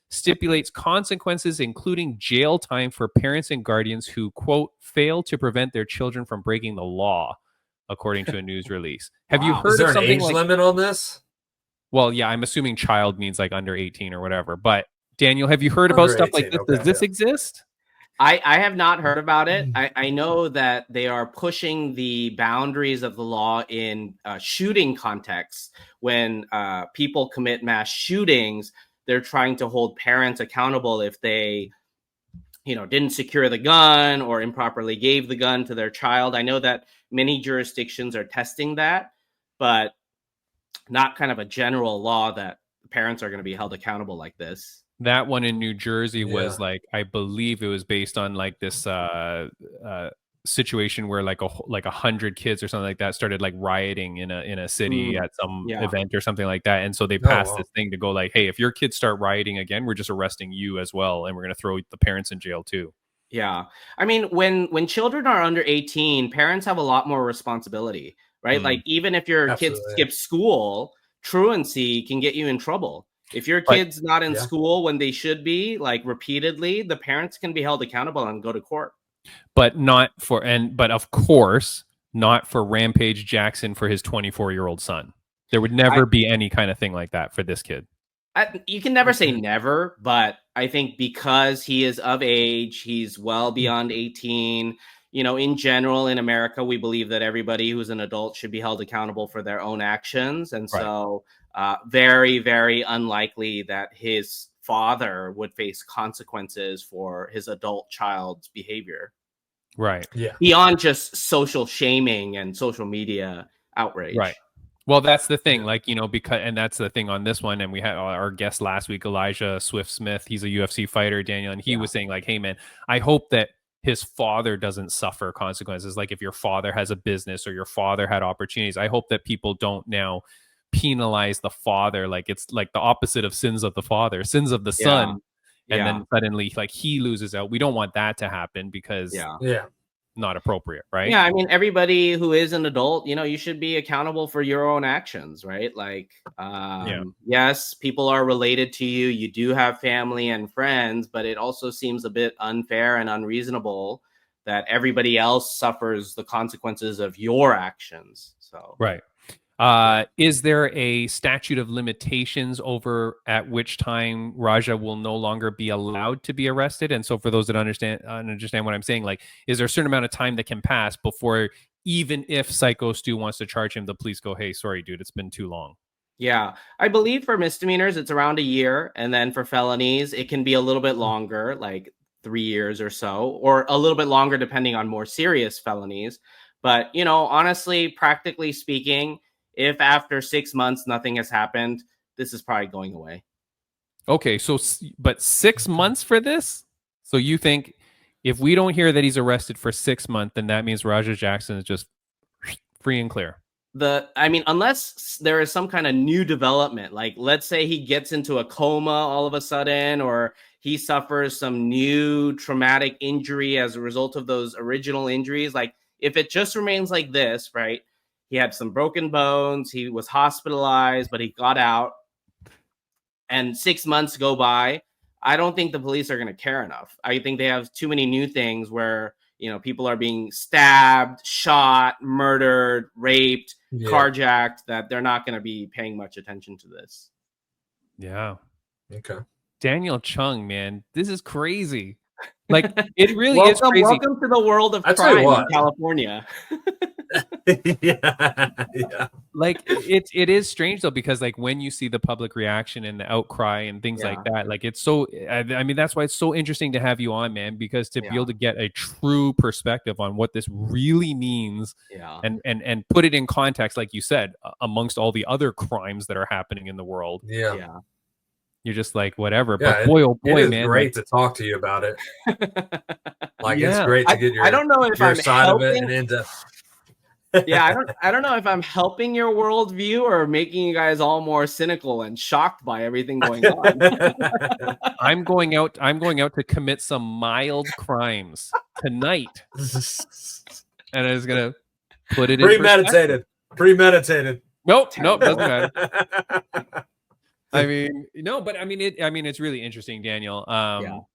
stipulates consequences, including jail time for parents and guardians who, quote, fail to prevent their children from breaking the law, according to a news release. Have you heard Is there of something an age limit on this? Well, yeah, I'm assuming child means like under 18 or whatever. But Daniel, have you heard about stuff like this? Does this exist? I have not heard about it. I know that they are pushing the boundaries of the law in shooting contexts. When people commit mass shootings, they're trying to hold parents accountable if they, you know, didn't secure the gun or improperly gave the gun to their child. I know that many jurisdictions are testing that, but not kind of a general law that parents are going to be held accountable like this. That one in New Jersey was like, I believe it was based on like this situation where like 100 kids or something like that started like rioting in a city at some event or something like that, and so they passed this thing to go like, hey, if your kids start rioting again, we're just arresting you as well, and we're going to throw the parents in jail too. Yeah, I mean, when children are under 18, parents have a lot more responsibility, right? Like even if your kids skip school, truancy can get you in trouble. If your kid's not in school when they should be, like repeatedly, the parents can be held accountable and go to court. But of course, not for Rampage Jackson for his 24-year-old son. There would never be any kind of thing like that for this kid. You can never say never, but I think because he is of age, he's well beyond 18. You know, in general, in America, we believe that everybody who's an adult should be held accountable for their own actions. And so very, very unlikely that his father would face consequences for his adult child's behavior. Right. Yeah. Beyond just social shaming and social media outrage. Right. Well, that's the thing, like, you know, and that's the thing on this one. And we had our guest last week, Elijah Swift-Smith. He's a UFC fighter, Daniel. And he was saying like, hey, man, I hope that his father doesn't suffer consequences. Like if your father has a business or your father had opportunities, I hope that people don't now penalize the father. Like it's like the opposite of sins of the father, sins of the son. And then suddenly like he loses out. We don't want that to happen because not appropriate, right? Yeah, I mean, everybody who is an adult, you know, you should be accountable for your own actions, right? Like, yes, people are related to you. You do have family and friends, but it also seems a bit unfair and unreasonable that everybody else suffers the consequences of your actions. So, right. Is there a statute of limitations over at which time Raja will no longer be allowed to be arrested? And so for those that understand what I'm saying, like, is there a certain amount of time that can pass before, even if Syko Stu wants to charge him, the police go, hey, sorry, dude, it's been too long? Yeah, I believe for misdemeanors, it's around a year. And then for felonies, it can be a little bit longer, like 3 years or so, or a little bit longer depending on more serious felonies. But, you know, honestly, practically speaking, if after 6 months nothing has happened, this is probably going away. Okay, so but 6 months for this? So you think if we don't hear that he's arrested for 6 months, then that means Raja Jackson is just free and clear? I mean, unless there is some kind of new development, like let's say he gets into a coma all of a sudden, or he suffers some new traumatic injury as a result of those original injuries. Like if it just remains like this, right? He had some broken bones. He was hospitalized, but he got out. And 6 months go by. I don't think the police are going to care enough. I think they have too many new things where, you know, people are being stabbed, shot, murdered, raped, carjacked, that they're not going to be paying much attention to this. Yeah. Okay. Daniel Chung, man, this is crazy. Like, it really is crazy. Welcome to the world of crime in California. yeah. Like it is strange though, because like when you see the public reaction and the outcry and things like that, like it's so, I mean, that's why it's so interesting to have you on, man, because to be able to get a true perspective on what this really means, and put it in context, like you said, amongst all the other crimes that are happening in the world. Yeah. You're just like, whatever. Yeah, but boy, oh boy, it is man, great to talk to you about it. Like it's Yeah. great to get your, I don't know if your I'm side of it helping. and into. I don't know if I'm helping your worldview or making you guys all more cynical and shocked by everything going on. I'm going out to commit some mild crimes tonight, and I was gonna put it in premeditated. Nope, doesn't matter. I mean, no, but I mean, it's really interesting, Daniel.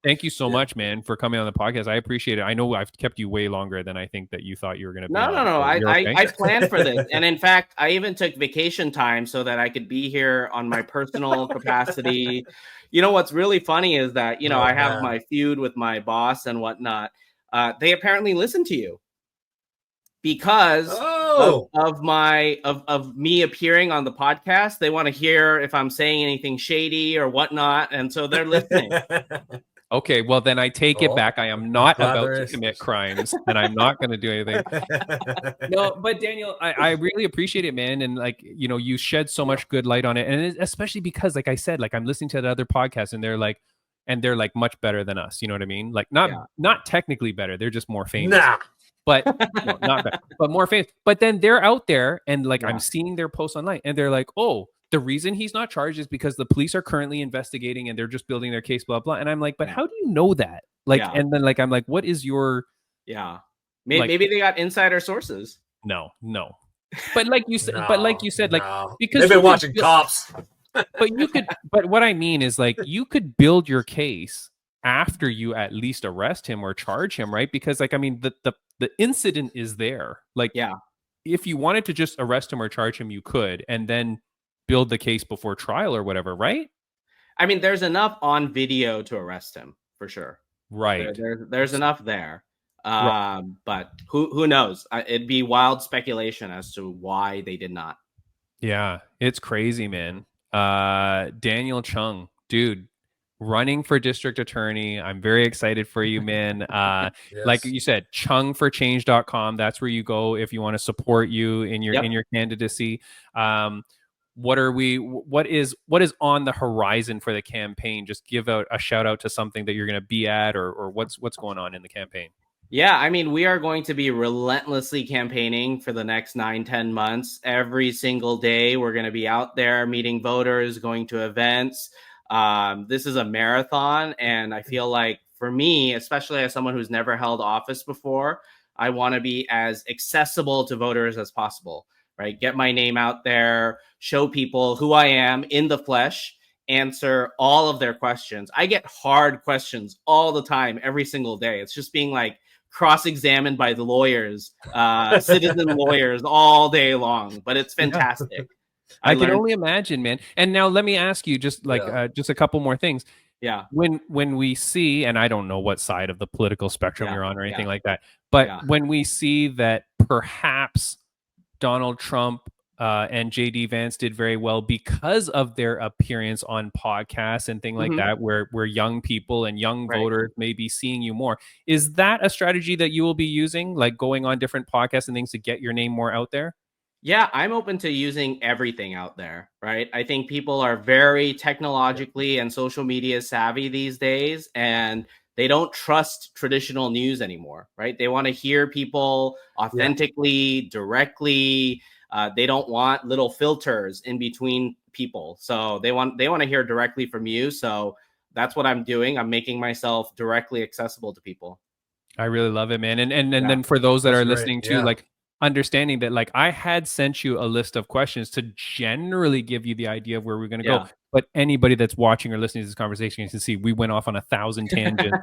Thank you so much, man, for coming on the podcast. I appreciate it. I know I've kept you way longer than I think that you thought you were going to be. No. I planned for this. And in fact, I even took vacation time so that I could be here on my personal capacity. You know, what's really funny is that, you know, I have my feud with my boss and whatnot. They apparently listen to you. Because of me appearing on the podcast, they want to hear if I'm saying anything shady or whatnot, and so they're listening. Okay, well then I take it back. I am not about to commit crimes, and I'm not going to do anything. No, but Daniel, I really appreciate it, man, and like, you know, you shed so much good light on it, and especially because, like I said, like I'm listening to the other podcasts, and they're like much better than us. You know what I mean? Like not technically better. They're just more famous. Nah. But no, not bad, but more famous. But then they're out there, and like I'm seeing their posts online, and they're like, "Oh, the reason he's not charged is because the police are currently investigating, and they're just building their case." Blah blah. And I'm like, "But how do you know that?" Like, and then like I'm like, "What is your?" Maybe they got insider sources. No. But like you said, because they've been watching Cops. But what I mean is, like, you could build your case after you at least arrest him or charge him, right? Because like, I mean, the incident is there. Like, if you wanted to just arrest him or charge him, you could, and then build the case before trial or whatever, right? I mean, there's enough on video to arrest him for sure. Right. There's enough there. But who knows? It'd be wild speculation as to why they did not. Yeah, it's crazy, man. Daniel Chung, dude, running for district attorney. I'm very excited for you, man. Yes. Like you said, chungforchange.com. That's where you go if you want to support you in your candidacy. What is on the horizon for the campaign? Just give out a shout out to something that you're going to be at, or what's going on in the campaign. Yeah, I mean, we are going to be relentlessly campaigning for the next 9-10 months. Every single day, we're going to be out there meeting voters, going to events. This is a marathon, and I feel like for me, especially as someone who's never held office before, I want to be as accessible to voters as possible, right? Get my name out there, show people who I am in the flesh, answer all of their questions. I get hard questions all the time, every single day. It's just being like cross-examined by the lawyers, citizen lawyers all day long, but it's fantastic. I can only imagine, man. And now let me ask you just just a couple more things. Yeah. When we see, and I don't know what side of the political spectrum you're on or anything like that, but Yeah. when we see that perhaps Donald Trump and JD Vance did very well because of their appearance on podcasts and things like that, where young people and young voters may be seeing you more. Is that a strategy that you will be using, like going on different podcasts and things to get your name more out there? Yeah, I'm open to using everything out there, right? I think people are very technologically and social media savvy these days, and they don't trust traditional news anymore, right? They want to hear people authentically, directly. They don't want little filters in between people. So they want to hear directly from you. So that's what I'm doing. I'm making myself directly accessible to people. I really love it, man. And then for those that are listening too, like understanding that, like, I had sent you a list of questions to generally give you the idea of where we're going to go. But anybody that's watching or listening to this conversation, you can see we went off on 1,000 tangents.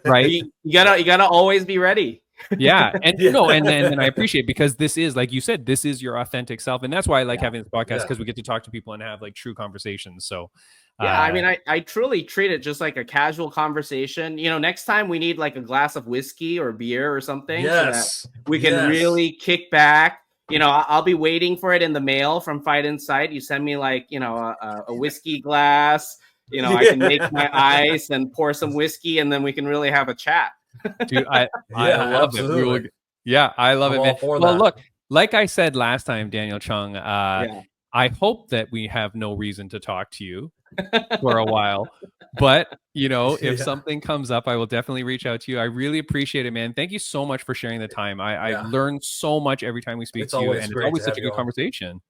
Right. You gotta always be ready. Yeah. And and then I appreciate, because this is, like you said, this is your authentic self. And that's why I like having this podcast, because we get to talk to people and have like true conversations. So I mean, I truly treat it just like a casual conversation. You know, next time we need like a glass of whiskey or beer or something, so that we can really kick back. You know, I'll be waiting for it in the mail from Fight Insight. You send me like, you know, a whiskey glass. You know, I can make my ice and pour some whiskey, and then we can really have a chat. Dude, I love it. I love it, man. Well, look, like I said last time, Daniel Chung, I hope that we have no reason to talk to you for a while, but you know, if something comes up, I will definitely reach out to you. I really appreciate it, man. Thank you so much for sharing the time. I learn so much every time we speak to you, and it's always such a good conversation.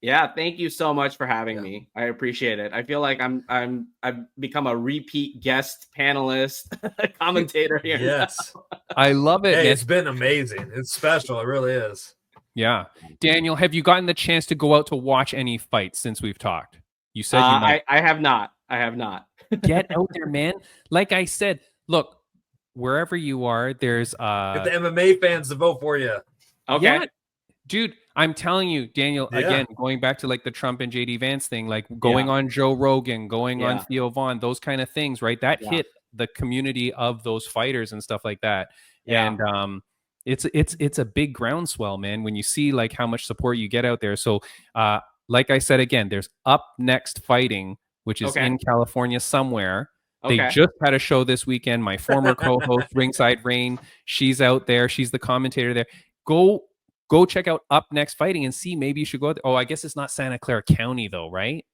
Yeah, thank you so much for having me. I appreciate it. I feel like I've become a repeat guest panelist, commentator here. Yes, I love it. Hey, it's been amazing. It's special. It really is. Yeah, Daniel, have you gotten the chance to go out to watch any fights since we've talked? You said you might. I have not. I have not. Get out there, man. Like I said, look, wherever you are, there's get the MMA fans to vote for you. Okay. Yeah, dude, I'm telling you, Daniel, again, going back to like the Trump and JD Vance thing, like going on Joe Rogan, going on Theo Vaughn, those kind of things, right? That hit the community of those fighters and stuff like that. And it's a big groundswell, man, when you see like how much support you get out there. So like I said, again, there's Up Next Fighting, which is in California somewhere. They just had a show this weekend. My former co-host, Ringside Rain, she's out there. She's the commentator there. Go check out Up Next Fighting and see, maybe you should go. Oh, I guess it's not Santa Clara County though, right?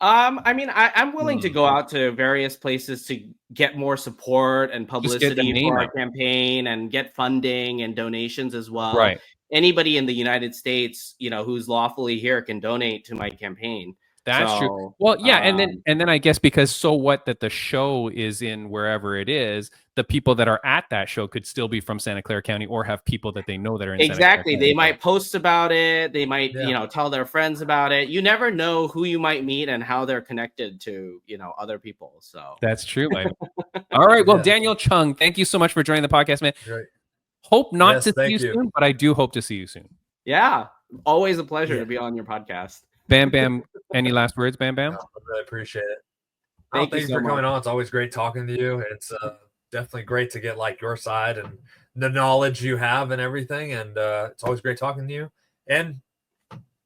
I mean, I'm willing to go out to various places to get more support and publicity for our campaign, and get funding and donations as well. Right. Anybody in the United States, you know, who's lawfully here can donate to my campaign. That's true. Well, yeah, and then I guess, because so what that the show is in wherever it is, the people that are at that show could still be from Santa Clara County or have people that they know that are in Santa Clara County. They might post about it. They might, you know, tell their friends about it. You never know who you might meet and how they're connected to, you know, other people. So that's true, man. All right. Well, Daniel Chung, thank you so much for joining the podcast, man. Great. Hope not to see you soon, but I do hope to see you soon. Yeah. Always a pleasure to be on your podcast. Bam Bam, any last words, Bam Bam? I really appreciate it. Thank you for coming on. It's always great talking to you. It's definitely great to get like your side and the knowledge you have and everything. And it's always great talking to you. And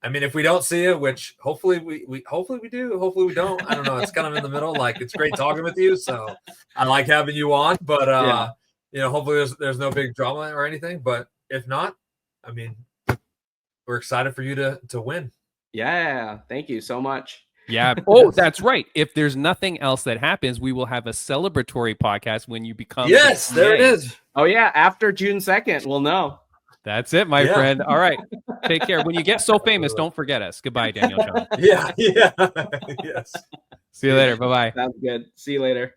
I mean, if we don't see you, which hopefully we hopefully we do, hopefully we don't. I don't know. It's kind of in the middle. Like, it's great talking with you. So I like having you on. But you know, hopefully there's no big drama or anything. But if not, I mean, we're excited for you to win. Yeah, thank you so much. Yeah. Oh, that's right. If there's nothing else that happens, we will have a celebratory podcast when you become. Yes, there it is. Oh yeah, after June 2nd, we'll know. That's it, my friend. All right. Take care. When you get so famous, don't forget us. Goodbye, Daniel Chung. Yeah. Yes. See you later. Bye-bye. Sounds good. See you later.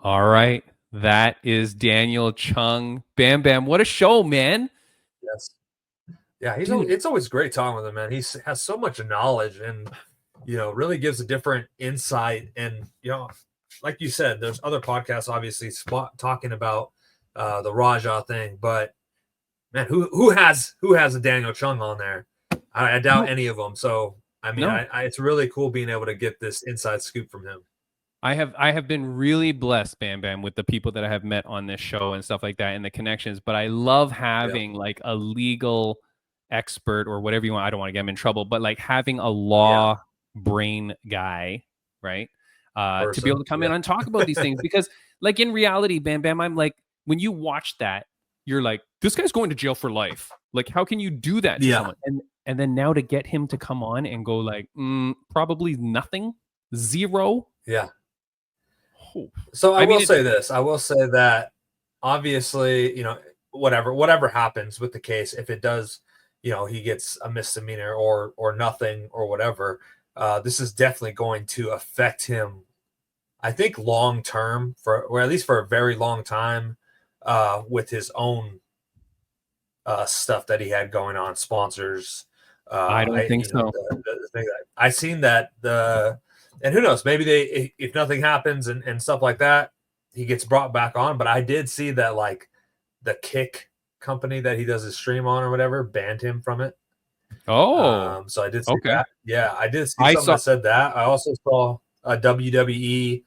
All right. That is Daniel Chung. Bam Bam. What a show, man. Yes. Yeah, it's always great talking with him, man. He has so much knowledge, and you know, really gives a different insight. And you know, like you said, there's other podcasts obviously talking about the Raja thing, but man, who has a Daniel Chung on there? I doubt any of them. So I mean, No. it's really cool being able to get this inside scoop from him. I have been really blessed, Bam Bam, with the people that I have met on this show and stuff like that and the connections. But I love having like a legal expert or whatever you want. I don't want to get him in trouble, but like having a law brain guy, right? To be able to come in and talk about these things. Because like in reality, Bam Bam, I'm like, when you watch that, you're like, this guy's going to jail for life. Like, how can you do that to someone? And then now to get him to come on and go like, probably nothing, zero. Yeah. So I will say this. I will say that obviously, you know, whatever happens with the case, if it does, you know, he gets a misdemeanor or nothing or whatever, this is definitely going to affect him, I think, long term, or at least for a very long time, with his own stuff that he had going on, sponsors. I don't think so. The thing that I seen that and who knows, maybe if nothing happens and stuff like that, he gets brought back on. But I did see that like the Kick company that he does his stream on or whatever banned him from it. Oh, so I did see that. Yeah, I did see something that said that. I also saw WWE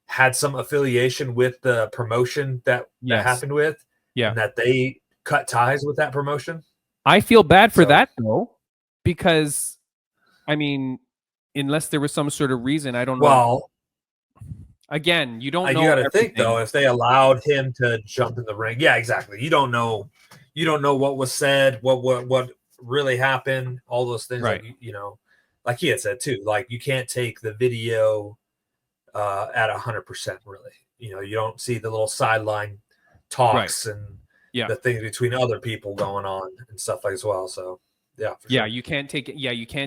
had some affiliation with the promotion that happened with, and that they cut ties with that promotion. I feel bad for that though, because I mean, unless there was some sort of reason, I don't know. Well, again, you don't know. You got to think though, if they allowed him to jump in the ring, yeah, exactly. You don't know what was said, what really happened, all those things. Right. Like, you know, like he had said too. Like you can't take the video at 100%. Really, you know, you don't see the little sideline talks and the things between other people going on and stuff like as well. So. Yeah. Yeah, sure. You can't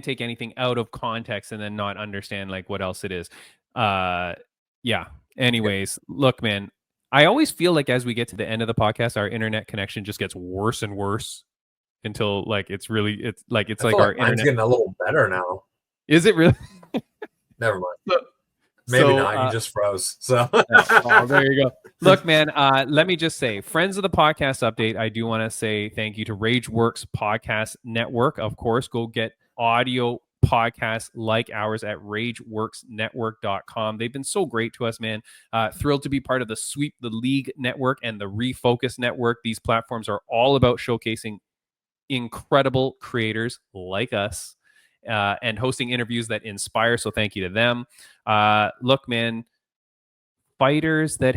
take anything out of context and then not understand like what else it is. Yeah. Anyways, look, man, I always feel like as we get to the end of the podcast, our internet connection just gets worse and worse until like it's like our internet getting a little better now. Is it really? Never mind. Maybe not. You just froze. So there you go. Look, man, let me just say, friends of the podcast update, I do want to say thank you to RageWorks Podcast Network. Of course, go get audio podcasts like ours at rageworksnetwork.com. They've been so great to us, man. Thrilled to be part of the Sweep the League Network and the Refocus Network. These platforms are all about showcasing incredible creators like us. And hosting interviews that inspire. So thank you to them. Look, man, fighters that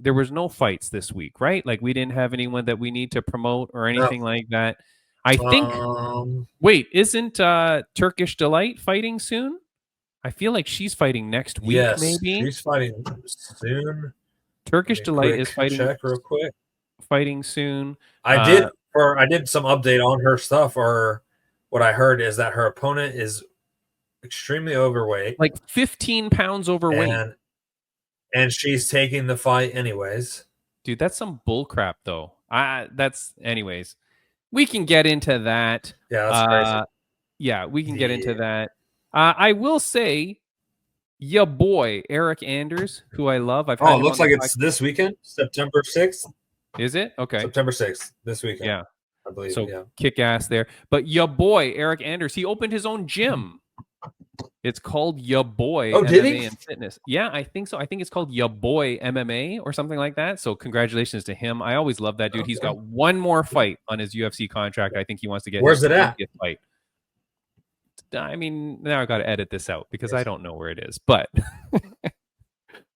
there was no fights this week, right? Like we didn't have anyone that we need to promote or anything like that. I think, wait, isn't Turkish Delight fighting soon? I feel like she's fighting next week, maybe. She's fighting soon. Turkish Delight is fighting. Check real quick. Fighting soon. I did some update on her stuff, or what I heard is that her opponent is extremely overweight. Like 15 pounds overweight. And she's taking the fight anyways. Dude, that's some bull crap, though. Anyways. We can get into that. Yeah, that's crazy. Yeah, we can get into that. I will say, your boy, Eric Anders, who I love. It looks like it's this weekend, September 6th. Is it? Okay. September 6th, this weekend. Yeah. I believe, so kick ass there. But your boy, Eric Anders, he opened his own gym. It's called Your Boy MMA and Fitness. Yeah, I think so. I think it's called Your Boy MMA or something like that. So congratulations to him. I always love that dude. Okay. He's got one more fight on his UFC contract. I think he wants to get Where's it at? Fight. I mean, now I got to edit this out because I don't know where it is, but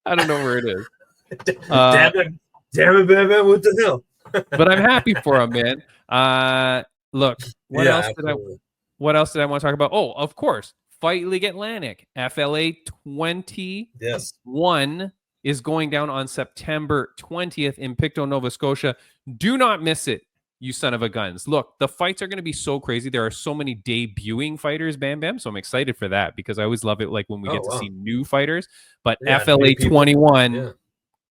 I don't know where it is. Damn it, man, what the hell? But I'm happy for him, man. Look, what else did I want to talk about? Oh, of course, Fight League Atlantic, FLA 21 is going down on September 20th in Pictou, Nova Scotia. Do not miss it, you son of a guns. Look, the fights are going to be so crazy. There are so many debuting fighters, Bam Bam. So I'm excited for that because I always love it like when we get to see new fighters. But FLA 21,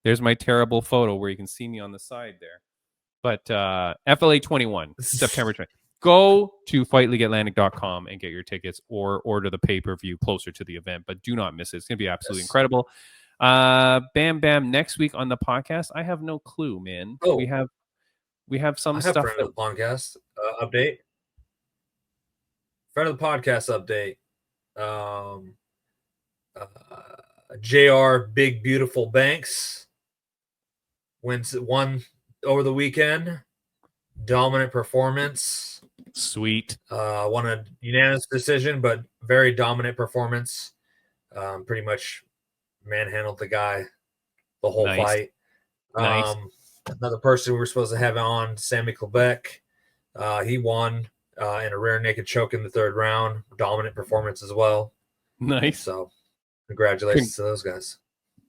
there's my terrible photo where you can see me on the side there. But FLA 21, September 20th. Go to fightleagueatlantic.com and get your tickets or order the pay-per-view closer to the event. But do not miss it. It's going to be absolutely incredible. Bam Bam, next week on the podcast, I have no clue, man. Oh. We have some I have stuff. friend of the podcast update. Friend of the podcast update. JR Big Beautiful Banks won over the weekend. Dominant performance. Sweet. Won a unanimous decision, but very dominant performance. Pretty much manhandled the guy the whole fight. Nice. Another person we were supposed to have on, Sammy Quebec. He won in a rear naked choke in the third round. Dominant performance as well. Nice. So congratulations to those guys.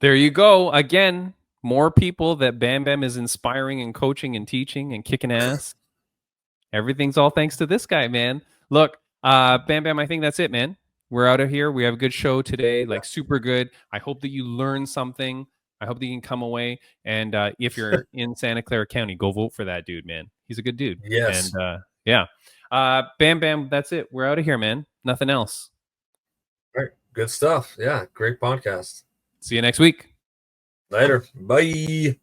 There you go. Again, more people that Bam Bam is inspiring and coaching and teaching and kicking ass. Everything's all thanks to this guy, man. Look, Bam Bam, I think that's it, man. We're out of here. We have a good show today, like super good. I hope that you learned something. I hope that you can come away. And if you're in Santa Clara County, go vote for that dude, man. He's a good dude. Yes. And yeah. Bam Bam, that's it. We're out of here, man. Nothing else. All right. Good stuff. Yeah. Great podcast. See you next week. Later. Bye.